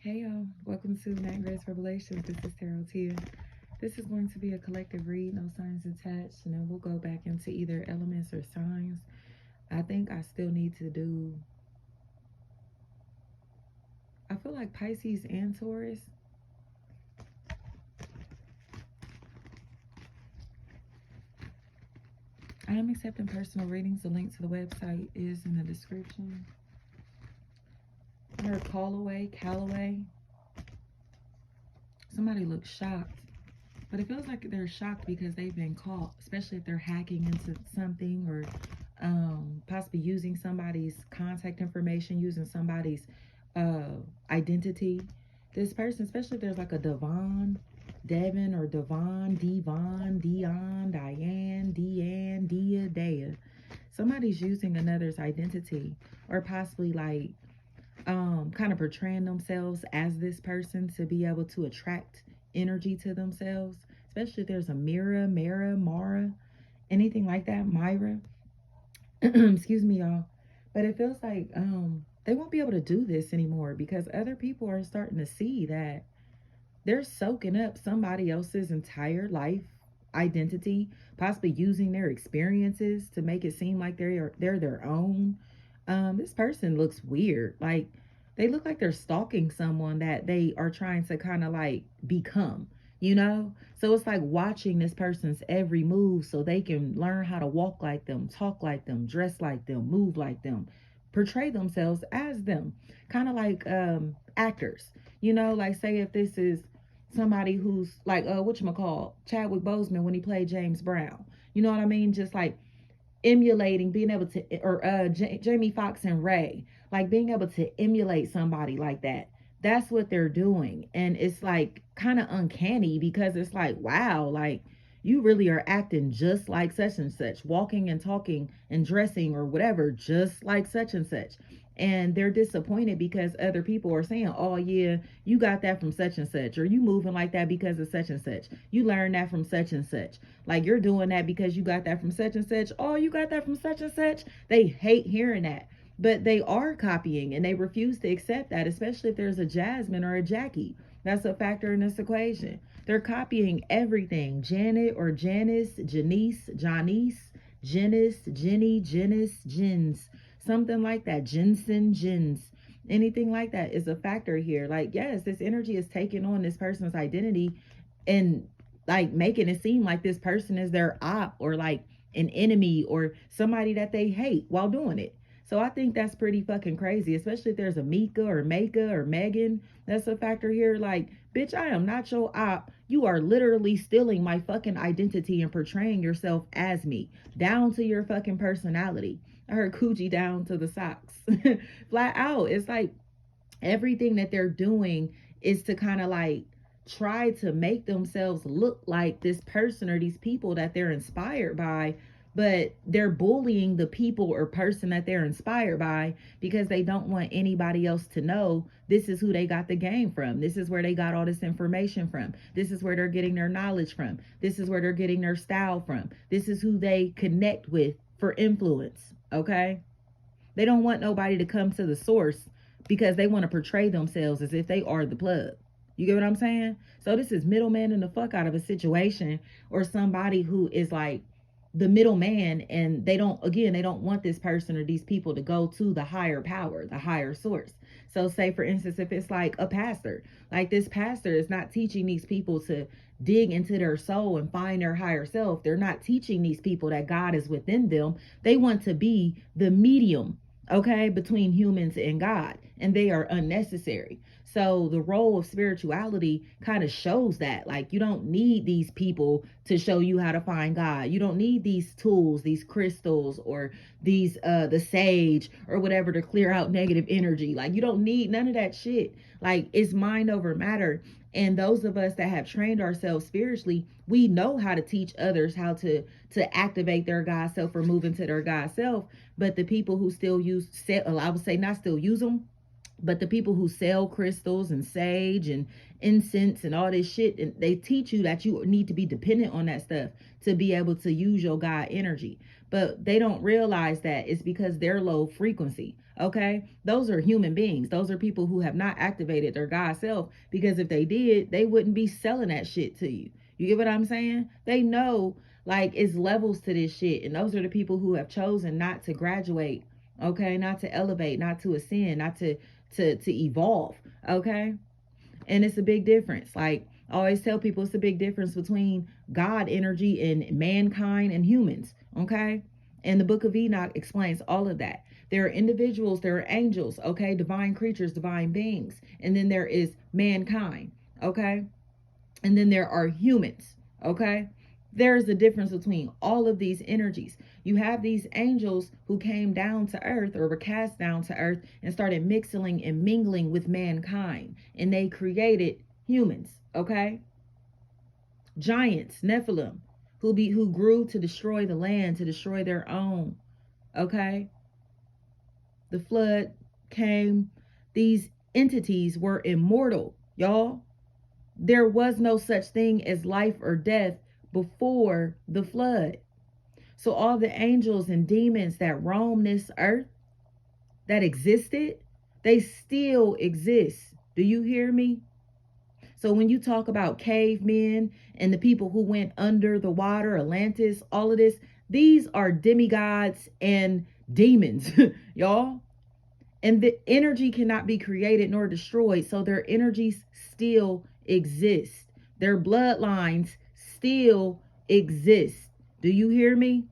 Hey y'all, welcome to Night Grace Revelations. This is Tarot Tia. This is going to be a collective read, no signs attached, and then we'll go back into either elements or signs. I think I still need to do, I feel like Pisces and Taurus. I am accepting personal readings. The link to the website is in the description. I heard Callaway. Somebody looks shocked. But it feels like they're shocked because they've been caught, especially if they're hacking into something or possibly using somebody's contact information, using somebody's identity. This person, especially if there's like a Devon or Diane, Deanne, Dea. Somebody's using another's identity, or possibly like kind of portraying themselves as this person to be able to attract energy to themselves, especially if there's a Mara, anything like that, Myra. Excuse me, y'all. But it feels like they won't be able to do this anymore because other people are starting to see that they're soaking up somebody else's entire life identity, possibly using their experiences to make it seem like they're their own. This person looks weird. Like they look like they're stalking someone that they are trying to kind of like become, you know? So it's like watching this person's every move so they can learn how to walk like them, talk like them, dress like them, move like them, portray themselves as them. Kind of like actors. You know, like say if this is somebody who's like whatchamacall, Chadwick Boseman when he played James Brown. You know what I mean? Just like emulating, being able to, or Jamie Foxx and Ray, like being able to emulate somebody like that. That's what they're doing. And it's like kind of uncanny because it's like, wow, like you really are acting just like such and such, walking and talking and dressing or whatever, just like such and such. And they're disappointed because other people are saying, oh, yeah, you got that from such and such, or you moving like that because of such and such. You learned that from such and such. Like you're doing that because you got that from such and such. Oh, you got that from such and such. They hate hearing that. But they are copying and they refuse to accept that, especially if there's a Jasmine or a Jackie. That's a factor in this equation. They're copying everything. Janet or Janice, Janice, Jenny, Jens, something like that. Jens. Anything like that is a factor here. Like, yes, this energy is taking on this person's identity and like making it seem like this person is their op or like an enemy or somebody that they hate while doing it. So I think that's pretty fucking crazy, especially if there's a Mika or Megan. That's a factor here. Like, bitch, I am not your op. You are literally stealing my fucking identity and portraying yourself as me, down to your fucking personality. I heard coochie down to the socks. Flat out. It's like everything that they're doing is to kind of like try to make themselves look like this person or these people that they're inspired by, but they're bullying the people or person that they're inspired by because they don't want anybody else to know this is who they got the game from. This is where they got all this information from. This is where they're getting their knowledge from. This is where they're getting their style from. This is who they connect with for influence. Okay? They don't want nobody to come to the source because they want to portray themselves as if they are the plug. You get what I'm saying? So this is middleman in the fuck out of a situation, or somebody who is like the middleman, and they don't want this person or these people to go to the higher power, the higher source. So say for instance, if it's like a pastor, like this pastor is not teaching these people to dig into their soul and find their higher self. They're not teaching these people that God is within them. They want to be the medium, okay, between humans and God, and they are unnecessary. So the role of spirituality kind of shows that, like, you don't need these people to show you how to find God. You don't need these tools, these crystals, or these the sage or whatever to clear out negative energy. Like, you don't need none of that shit. Like, it's mind over matter. And those of us that have trained ourselves spiritually, we know how to teach others how to activate their God self or move into their God self. But the people who still use, I would say not still use them, but the people who sell crystals and sage and incense and all this shit, and they teach you that you need to be dependent on that stuff to be able to use your God energy. But they don't realize that it's because they're low frequency. Okay, those are human beings. Those are people who have not activated their God self, because if they did, they wouldn't be selling that shit to you. You get what I'm saying? They know, like, it's levels to this shit, and those are the people who have chosen not to graduate. Okay, not to elevate, not to ascend, not to evolve. Okay, and it's a big difference. Like, I always tell people, it's a big difference between God energy and mankind and humans. Okay, and the book of Enoch explains all of that. There are individuals, there are angels, okay, divine creatures, divine beings, and then there is mankind. Okay, and then there are humans. Okay, there's a difference between all of these energies. You have these angels who came down to earth, or were cast down to earth, and started mixing and mingling with mankind, and they created humans. Okay, giants, Nephilim, who grew to destroy the land, to destroy their own. Okay, the flood came. These entities were immortal, y'all. There was no such thing as life or death before the flood. So all the angels and demons that roam this earth, that existed, they still exist. Do you hear me? So when you talk about cavemen and the people who went under the water, Atlantis, all of this, these are demigods and demons, y'all. And the energy cannot be created nor destroyed. So their energies still exist. Their bloodlines still exist. Do you hear me?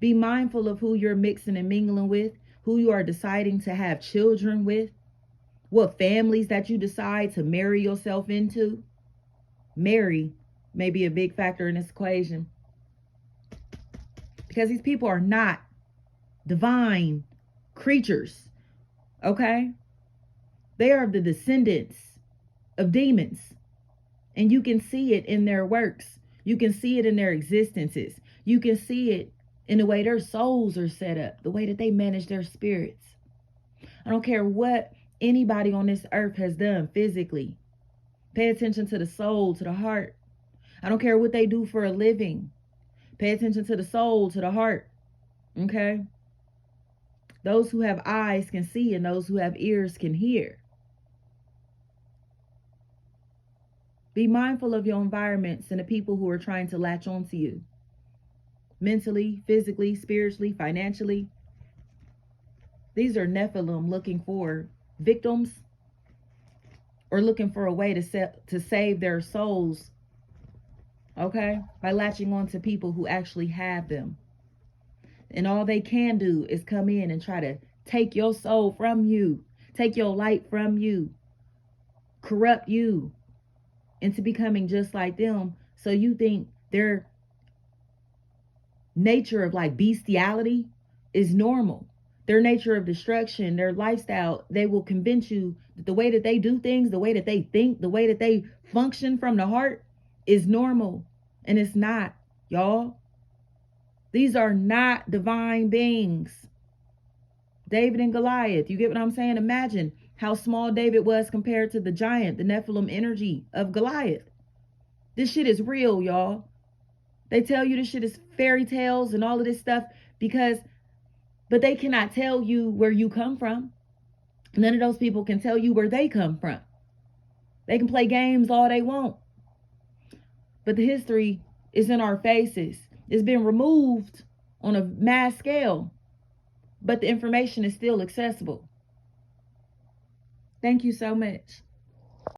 Be mindful of who you're mixing and mingling with, who you are deciding to have children with, what families that you decide to marry yourself into. Marry may be a big factor in this equation, because these people are not divine creatures. Okay? They are the descendants of demons. And you can see it in their works. You can see it in their existences. You can see it in the way their souls are set up, the way that they manage their spirits. I don't care what anybody on this earth has done physically. Pay attention to the soul, to the heart. I don't care what they do for a living. Pay attention to the soul, to the heart. Okay? Those who have eyes can see, and those who have ears can hear. Be mindful of your environments and the people who are trying to latch onto you. Mentally, physically, spiritually, financially. These are Nephilim looking for victims, or looking for a way to save their souls, okay, by latching on to people who actually have them. And all they can do is come in and try to take your soul from you, take your light from you, corrupt you into becoming just like them. So you think their nature of like bestiality is normal. Their nature of destruction, their lifestyle, they will convince you that the way that they do things, the way that they think, the way that they function from the heart is normal. And it's not, y'all. These are not divine beings. David and Goliath, you get what I'm saying? Imagine how small David was compared to the giant, the Nephilim energy of Goliath. This shit is real, y'all. They tell you this shit is fairy tales and all of this stuff but they cannot tell you where you come from. None of those people can tell you where they come from. They can play games all they want, but the history is in our faces. It's been removed on a mass scale, but the information is still accessible. Thank you so much.